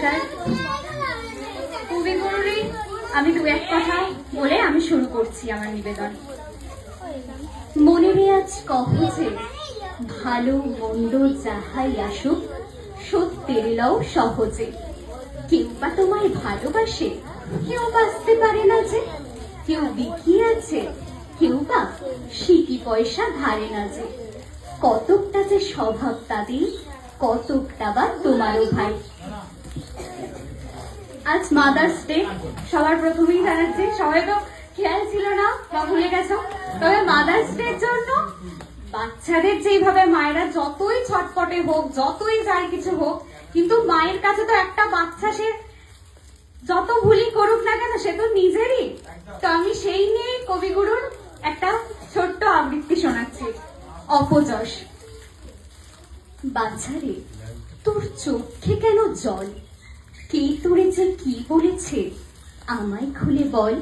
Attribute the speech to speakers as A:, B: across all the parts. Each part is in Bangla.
A: নমস্কার। কবিগুরুরই আমি দু এক কথা বলে আমি শুরু করছি আমার নিবেদন। মনের আজ কহ যে ভালো মন্দ যাহাই আসুক সত্যের লও সহজে। কেউ বা তোমায় ভালোবাসে, কেউ বাঁচতে পারে না যে। কেউ বিকি আছে, কেউ বা সিকি পয়সা ধারে না যে। কতকটা যে স্বভাব তাদের, কতকটা বা তোমারও ভাই। আজ মাদার্স ডে, সবার প্রথমেই জানাচ্ছি, সবাই তো খেয়াল ছিল না বা ভুলে গেছো। তবে মাদার্স ডে জন্য বাচ্চাদের যেভাবে মায়েরা যতই ছটপটে হোক, যতই যার কিছু হোক, কিন্তু মায়ের কাছে তো একটা বাচ্চা, সে যত ভুলই করুক না কেন সে তো নিজেরই। তো আমি সেই নিয়ে কবিগুরুর একটা ছোট্ট আবৃত্তি শোনাচ্ছি। অপযশ। বাচ্চারে, তোর চোখে কেন জল? কে তোরে যে কি বলেছে আমায় খুলে বল।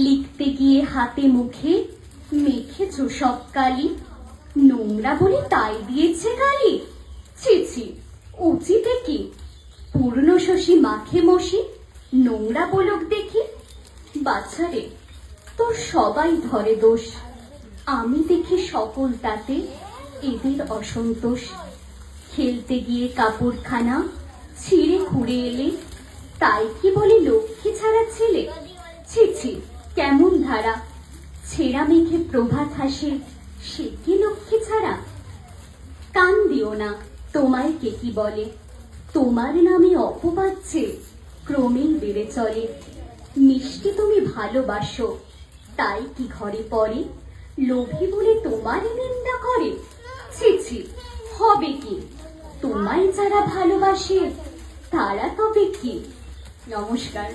A: লিখতে গিয়ে হাতে মুখে মেখেছ সব কালি, নোংরা বলে তাই দিয়েছে গালি। ছি ছি, উচিতে কি? পূর্ণ শশী মাখে মশি, নোংরা বলক দেখি। বাচ্চারে, তোর সবাই ধরে দোষ, আমি দেখি সকল তাতে এদের অসন্তোষ। খেলতে গিয়ে কাপড়খানা ছিঁড়ে খুঁড়ে এলে, তাই কি বলে লক্ষ্মী ছাড়া ছেলে। ছি ছি, কেমন ধারা! ছেঁড়া মেঘে প্রভাত হাসে, সে কি লক্ষ্মী ছাড়া? কান দিও না, তোমায় কে কি বলে, তোমার নামে অপবাদছে ক্রমেই বেড়ে চলে। মিষ্টি তুমি ভালোবাসো, তাই কি ঘরে পড়ে, লোভী বলে তোমারই নিন্দা করে। ছি ছি, হবে কি? তোমায় যারা ভালোবাসে তারা তবে কি? নমস্কার।